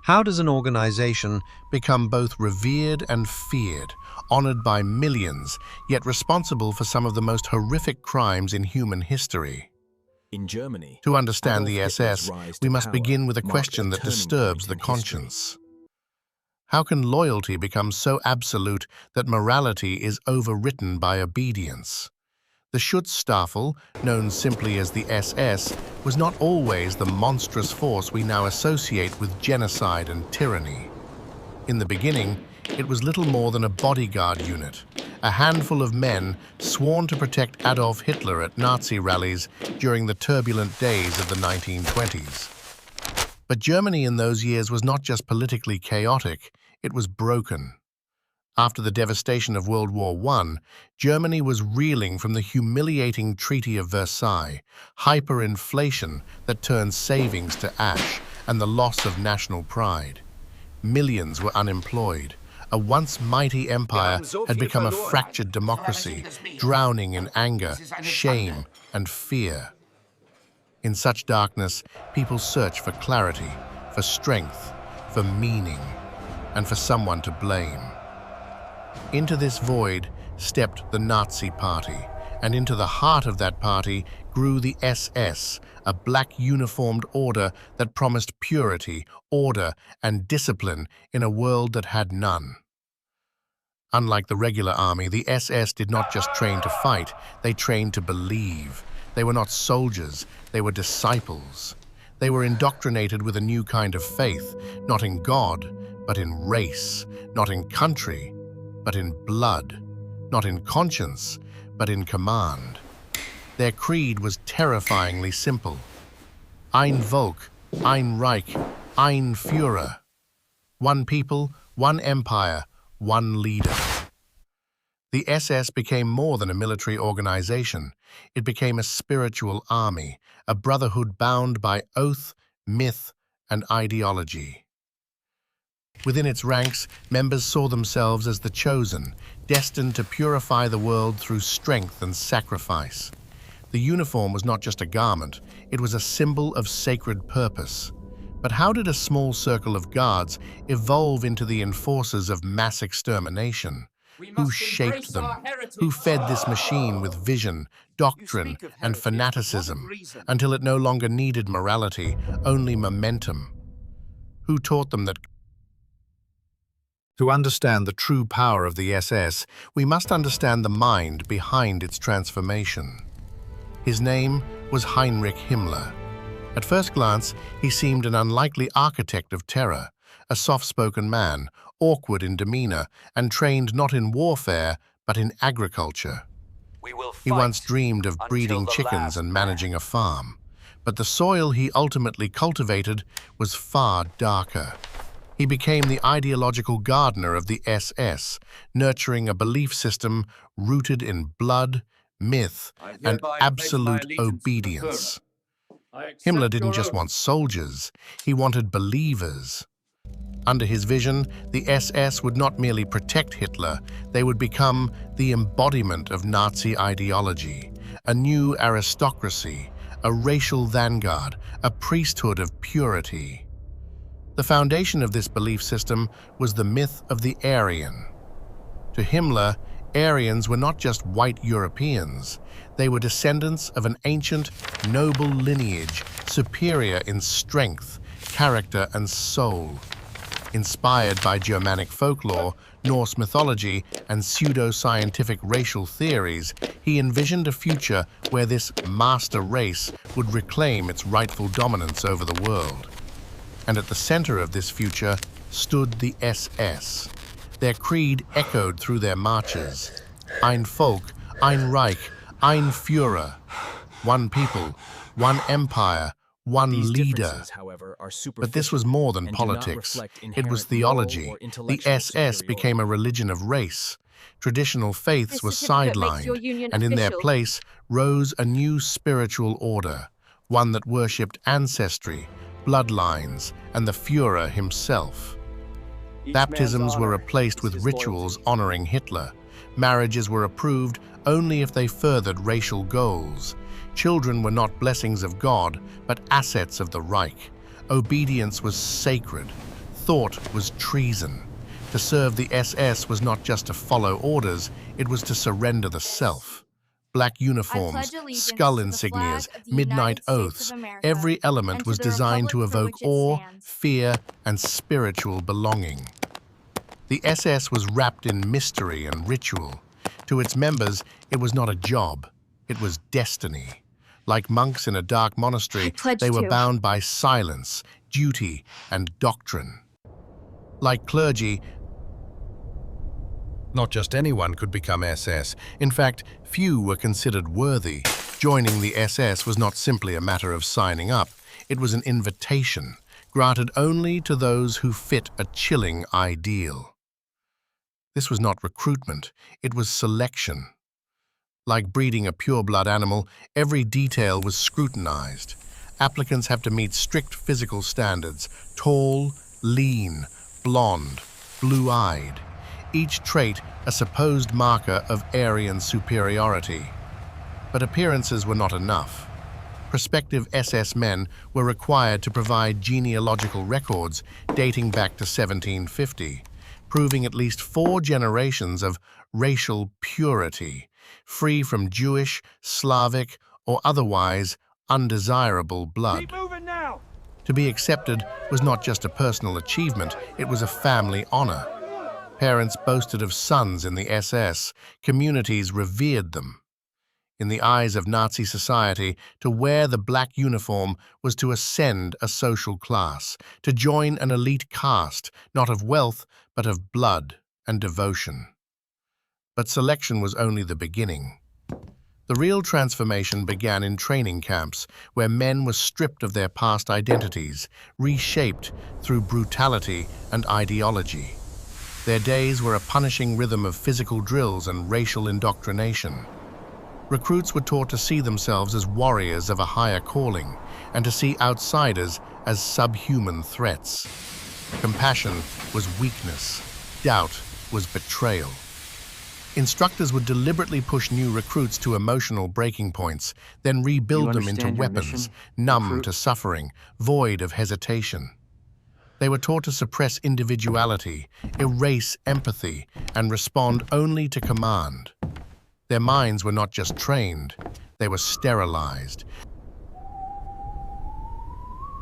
How does an organization become both revered and feared, honored by millions, yet responsible for some of the most horrific crimes in human history? In Germany, To understand Adolf the Hitler's SS, rise we to must power begin with a marked question that turning disturbs point the in history. conscience. How can loyalty become so absolute that morality is overwritten by obedience? The Schutzstaffel, known simply as the SS, was not always the monstrous force we now associate with genocide and tyranny. In the beginning, it was little more than a bodyguard unit, a handful of men sworn to protect Adolf Hitler at Nazi rallies during the turbulent days of the 1920s. But Germany in those years was not just politically chaotic, it was broken. After the devastation of World War I, Germany was reeling from the humiliating Treaty of Versailles, hyperinflation that turned savings to ash, and the loss of national pride. Millions were unemployed. A once mighty empire had become a fractured democracy, drowning in anger, shame, and fear. In such darkness, people search for clarity, for strength, for meaning, and for someone to blame. Into this void stepped the Nazi Party, and into the heart of that party grew the SS, a black uniformed order that promised purity, order, and discipline in a world that had none. Unlike the regular army, the SS did not just train to fight, they trained to believe. They were not soldiers, they were disciples. They were indoctrinated with a new kind of faith, not in God, but in race, not in country, but in blood, not in conscience, but in command. Their creed was terrifyingly simple. Ein Volk, ein Reich, ein Führer. One people, one empire, one leader. The SS became more than a military organization. It became a spiritual army, a brotherhood bound by oath, myth, and ideology. Within its ranks, members saw themselves as the chosen, destined to purify the world through strength and sacrifice. The uniform was not just a garment, it was a symbol of sacred purpose. But how did a small circle of guards evolve into the enforcers of mass extermination? Who shaped them? Who fed this machine with vision, doctrine, and fanaticism, until it no longer needed morality, only momentum? Who taught them that? To understand the true power of the SS, we must understand the mind behind its transformation. His name was Heinrich Himmler. At first glance, he seemed an unlikely architect of terror, a soft-spoken man, awkward in demeanor, and trained not in warfare, but in agriculture. He once dreamed of breeding chickens and managing a farm, but the soil he ultimately cultivated was far darker. He became the ideological gardener of the SS, nurturing a belief system rooted in blood, myth, and absolute obedience. Himmler didn't just want soldiers, he wanted believers. Under his vision, the SS would not merely protect Hitler, they would become the embodiment of Nazi ideology, a new aristocracy, a racial vanguard, a priesthood of purity. The foundation of this belief system was the myth of the Aryan. To Himmler, Aryans were not just white Europeans. They were descendants of an ancient, noble lineage, superior in strength, character, and soul. Inspired by Germanic folklore, Norse mythology, and pseudo-scientific racial theories, he envisioned a future where this master race would reclaim its rightful dominance over the world. And at the center of this future stood the SS. Their creed echoed through their marches. Ein Volk, ein Reich, ein Führer. One people, one empire, one leader. But this was more than politics. It was theology. The SS became a religion of race. Traditional faiths were sidelined, and in their place rose a new spiritual order, one that worshipped ancestry, bloodlines, and the Führer himself. Baptisms were replaced with rituals honoring Hitler. Marriages were approved only if they furthered racial goals. Children were not blessings of God, but assets of the Reich. Obedience was sacred. Thought was treason. To serve the SS was not just to follow orders, it was to surrender the self. Black uniforms, skull insignias, midnight oaths, every element was designed to evoke awe, fear, and spiritual belonging. The SS was wrapped in mystery and ritual. To its members, it was not a job, it was destiny. Like monks in a dark monastery, they were bound by silence, duty, and doctrine. Like clergy, not just anyone could become SS. In fact, few were considered worthy. Joining the SS was not simply a matter of signing up. It was an invitation, granted only to those who fit a chilling ideal. This was not recruitment, it was selection. Like breeding a pure-blood animal, every detail was scrutinized. Applicants have to meet strict physical standards: tall, lean, blonde, blue-eyed. Each trait a supposed marker of Aryan superiority. But appearances were not enough. Prospective SS men were required to provide genealogical records dating back to 1750, proving at least 4 generations of racial purity, free from Jewish, Slavic, or otherwise undesirable blood. Keep moving now. To be accepted was not just a personal achievement, it was a family honor. Parents boasted of sons in the SS, communities revered them. In the eyes of Nazi society, to wear the black uniform was to ascend a social class, to join an elite caste, not of wealth, but of blood and devotion. But selection was only the beginning. The real transformation began in training camps, where men were stripped of their past identities, reshaped through brutality and ideology. Their days were a punishing rhythm of physical drills and racial indoctrination. Recruits were taught to see themselves as warriors of a higher calling, and to see outsiders as subhuman threats. Compassion was weakness. Doubt was betrayal. Instructors would deliberately push new recruits to emotional breaking points, then rebuild them into weapons, numb to suffering, void of hesitation. They were taught to suppress individuality, erase empathy, and respond only to command. Their minds were not just trained, they were sterilized.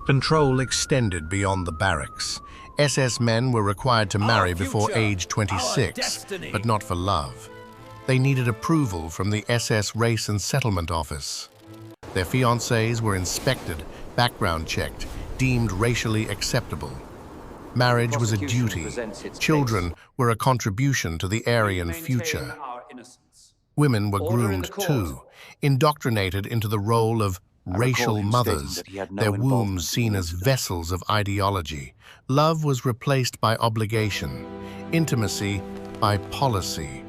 Control extended beyond the barracks. SS men were required to marry before age 26, but not for love. They needed approval from the SS Race and Settlement Office. Their fiancés were inspected, background checked, deemed racially acceptable. Marriage was a duty. Children were a contribution to the Aryan future. Women were groomed too, indoctrinated into the role of racial mothers, their wombs seen as vessels of ideology. Love was replaced by obligation, intimacy by policy.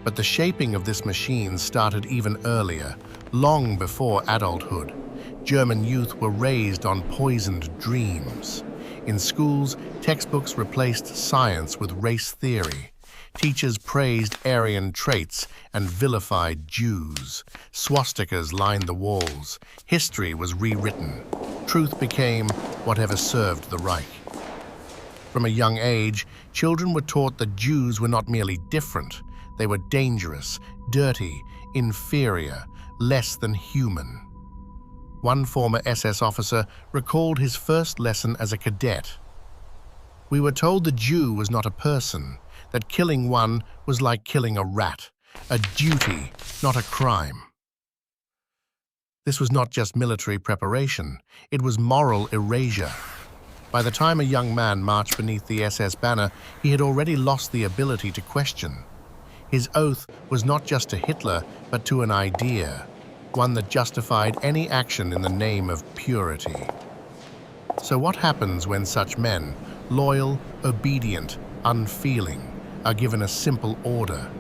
But the shaping of this machine started even earlier, long before adulthood. German youth were raised on poisoned dreams. In schools, textbooks replaced science with race theory. Teachers praised Aryan traits and vilified Jews. Swastikas lined the walls. History was rewritten. Truth became whatever served the Reich. From a young age, children were taught that Jews were not merely different. They were dangerous, dirty, inferior, less than human. One former SS officer recalled his first lesson as a cadet. We were told the Jew was not a person, that killing one was like killing a rat, a duty, not a crime. This was not just military preparation, it was moral erasure. By the time a young man marched beneath the SS banner, he had already lost the ability to question. His oath was not just to Hitler, but to an idea, one that justified any action in the name of purity. So what happens when such men, loyal, obedient, unfeeling, are given a simple order,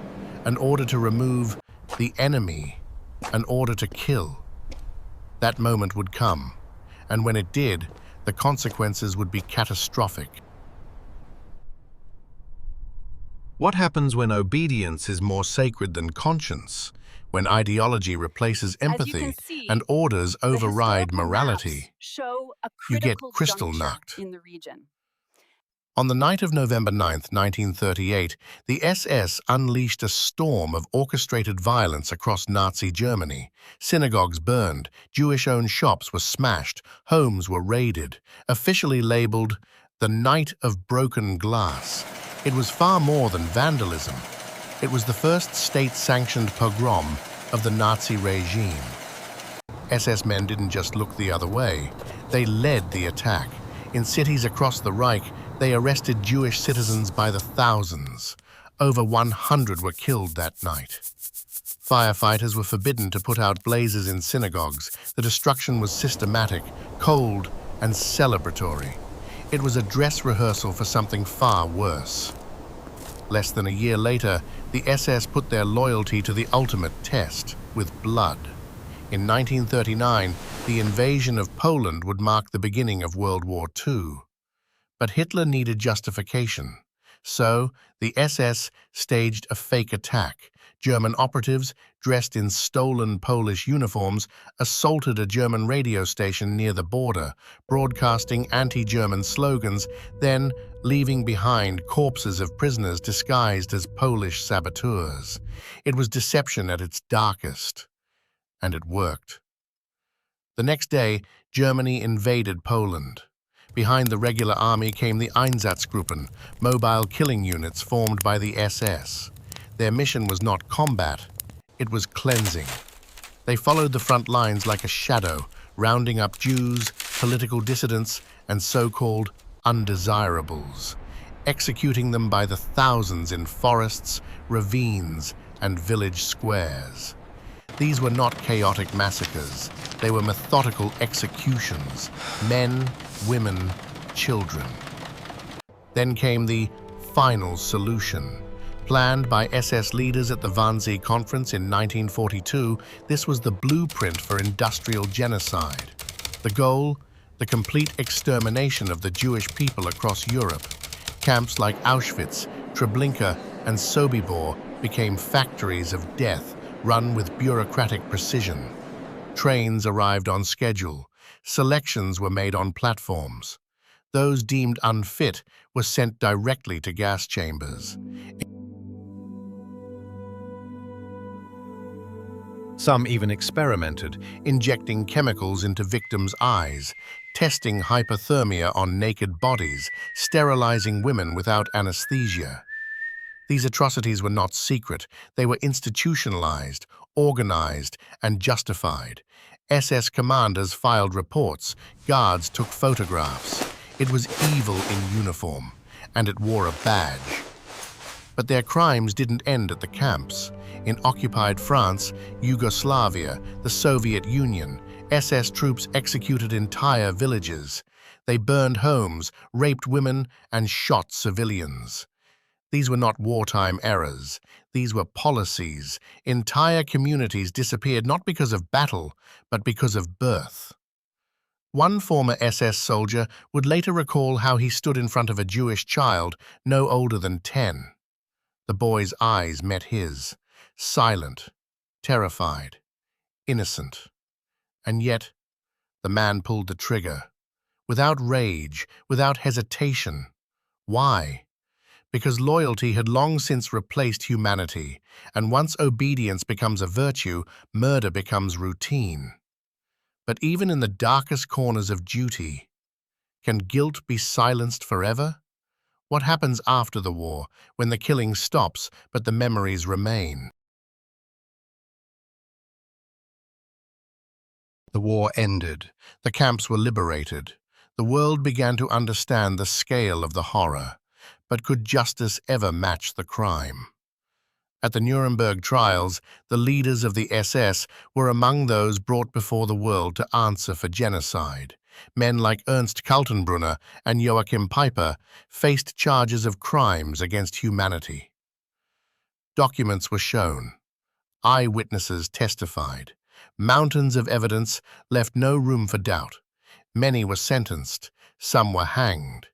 an order to remove the enemy, an order to kill? That moment would come, and when it did, the consequences would be catastrophic. What happens when obedience is more sacred than conscience? When ideology replaces empathy and orders override morality? Show a You get critical crystal juncture knocked. in the region. On the night of November 9, 1938, the SS unleashed a storm of orchestrated violence across Nazi Germany. Synagogues burned, Jewish-owned shops were smashed, homes were raided, officially labeled the Night of Broken Glass. It was far more than vandalism. It was the first state-sanctioned pogrom of the Nazi regime. SS men didn't just look the other way. They led the attack. In cities across the Reich, they arrested Jewish citizens by the thousands. Over 100 were killed that night. Firefighters were forbidden to put out blazes in synagogues. The destruction was systematic, cold, and celebratory. It was a dress rehearsal for something far worse. Less than a year later, the SS put their loyalty to the ultimate test, with blood. In 1939, the invasion of Poland would mark the beginning of World War II. But Hitler needed justification. So, the SS staged a fake attack. German operatives, dressed in stolen Polish uniforms, assaulted a German radio station near the border, broadcasting anti-German slogans, then leaving behind corpses of prisoners disguised as Polish saboteurs. It was deception at its darkest. And it worked. The next day, Germany invaded Poland. Behind the regular army came the Einsatzgruppen, mobile killing units formed by the SS. Their mission was not combat, it was cleansing. They followed the front lines like a shadow, rounding up Jews, political dissidents, and so-called undesirables, executing them by the thousands in forests, ravines, and village squares. These were not chaotic massacres. They were methodical executions. Men, women, children. Then came the final solution. Planned by SS leaders at the Wannsee Conference in 1942, this was the blueprint for industrial genocide. The goal? The complete extermination of the Jewish people across Europe. Camps like Auschwitz, Treblinka, and Sobibor became factories of death, run with bureaucratic precision. Trains arrived on schedule. Selections were made on platforms. Those deemed unfit were sent directly to gas chambers. Some even experimented, injecting chemicals into victims' eyes, testing hypothermia on naked bodies, sterilizing women without anesthesia. These atrocities were not secret. They were institutionalized, organized, and justified. SS commanders filed reports. Guards took photographs. It was evil in uniform, and it wore a badge. But their crimes didn't end at the camps. In occupied France, Yugoslavia, the Soviet Union, SS troops executed entire villages. They burned homes, raped women, and shot civilians. These were not wartime errors. These were policies. Entire communities disappeared not because of battle, but because of birth. One former SS soldier would later recall how he stood in front of a Jewish child no older than 10. The boy's eyes met his, silent, terrified, innocent. And yet, the man pulled the trigger. Without rage, without hesitation. Why? Because loyalty had long since replaced humanity, and once obedience becomes a virtue, murder becomes routine. But even in the darkest corners of duty, can guilt be silenced forever? What happens after the war, when the killing stops, but the memories remain? The war ended. The camps were liberated. The world began to understand the scale of the horror. But could justice ever match the crime? At the Nuremberg trials, the leaders of the SS were among those brought before the world to answer for genocide. Men like Ernst Kaltenbrunner and Joachim Peiper faced charges of crimes against humanity. Documents were shown. Eyewitnesses testified. Mountains of evidence left no room for doubt. Many were sentenced. Some were hanged.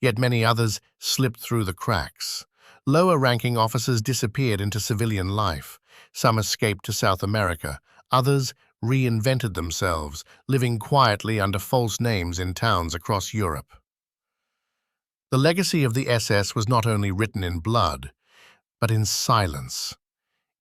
Yet many others slipped through the cracks. Lower-ranking officers disappeared into civilian life. Some escaped to South America. Others reinvented themselves, living quietly under false names in towns across Europe. The legacy of the SS was not only written in blood, but in silence.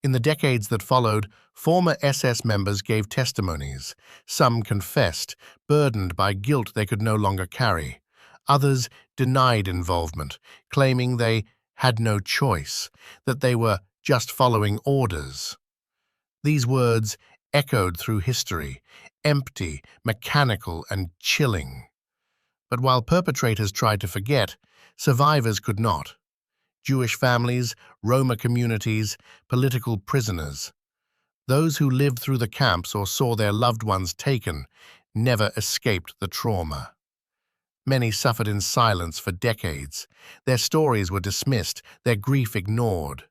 In the decades that followed, former SS members gave testimonies. Some confessed, burdened by guilt they could no longer carry. Others denied involvement, claiming they had no choice, that they were just following orders. These words echoed through history, empty, mechanical, and chilling. But while perpetrators tried to forget, survivors could not. Jewish families, Roma communities, political prisoners. Those who lived through the camps or saw their loved ones taken never escaped the trauma. Many suffered in silence for decades. Their stories were dismissed, their grief ignored.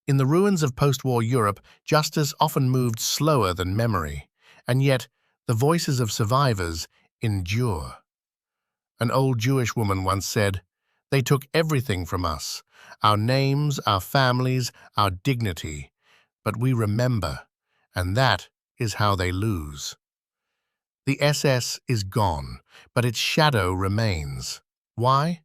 In the ruins of post-war Europe, justice often moved slower than memory, and yet the voices of survivors endure. An old Jewish woman once said, "They took everything from us, our names, our families, our dignity, but we remember, and that is how they lose." The SS is gone, but its shadow remains. Why?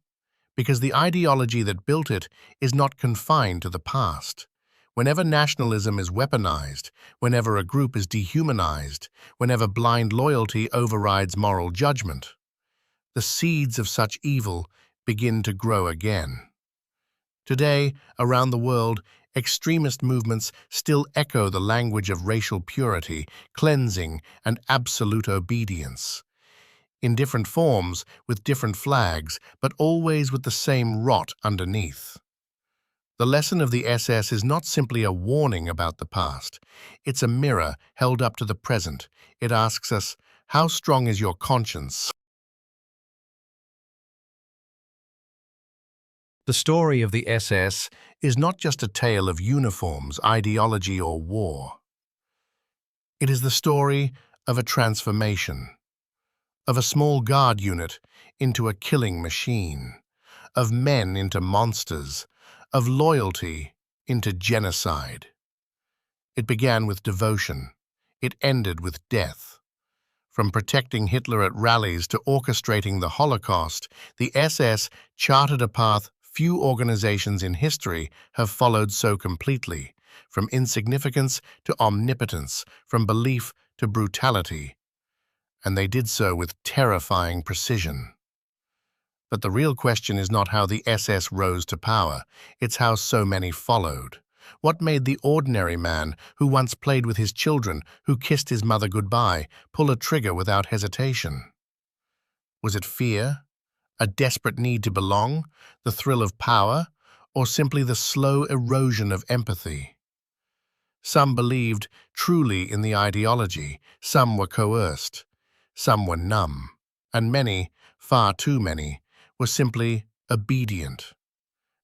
Because the ideology that built it is not confined to the past. Whenever nationalism is weaponized, whenever a group is dehumanized, whenever blind loyalty overrides moral judgment, the seeds of such evil begin to grow again. Today, around the world, extremist movements still echo the language of racial purity, cleansing, and absolute obedience. In different forms, with different flags, but always with the same rot underneath. The lesson of the SS is not simply a warning about the past. It's a mirror held up to the present. It asks us, how strong is your conscience? The story of the SS is not just a tale of uniforms, ideology, or war. It is the story of a transformation, of a small guard unit into a killing machine, of men into monsters, of loyalty into genocide. It began with devotion. It ended with death. From protecting Hitler at rallies to orchestrating the Holocaust, the SS charted a path few organizations in history have followed so completely, from insignificance to omnipotence, from belief to brutality. And they did so with terrifying precision. But the real question is not how the SS rose to power, it's how so many followed. What made the ordinary man, who once played with his children, who kissed his mother goodbye, pull a trigger without hesitation? Was it fear? A desperate need to belong? The thrill of power? Or simply the slow erosion of empathy? Some believed truly in the ideology, some were coerced, some were numb, and many, far too many, were simply obedient.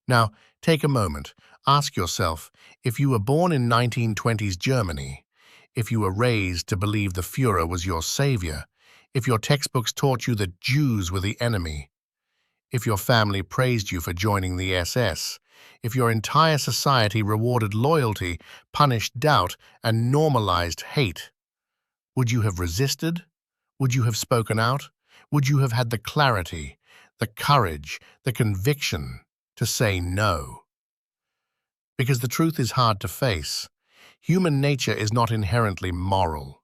Now, take a moment. Ask yourself, if you were born in 1920s Germany, if you were raised to believe the Führer was your savior, if your textbooks taught you that Jews were the enemy, if your family praised you for joining the SS, if your entire society rewarded loyalty, punished doubt, and normalized hate, would you have resisted? Would you have spoken out? Would you have had the clarity, the courage, the conviction to say no? Because the truth is hard to face. Human nature is not inherently moral.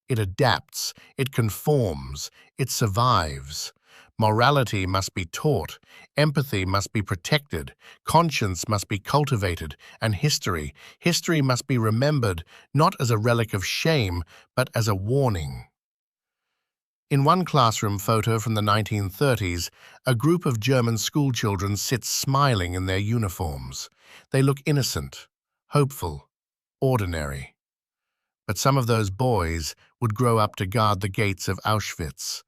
It adapts, it conforms, it survives. Morality must be taught, empathy must be protected, conscience must be cultivated, and history must be remembered not as a relic of shame, but as a warning. In one classroom photo from the 1930s, a group of German schoolchildren sits smiling in their uniforms. They look innocent, hopeful, ordinary. But some of those boys would grow up to guard the gates of Auschwitz.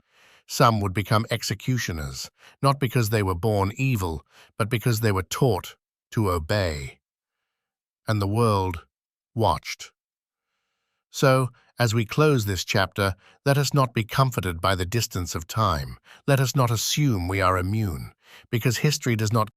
Some would become executioners, not because they were born evil, but because they were taught to obey. And the world watched. So, as we close this chapter, let us not be comforted by the distance of time. Let us not assume we are immune, because history does not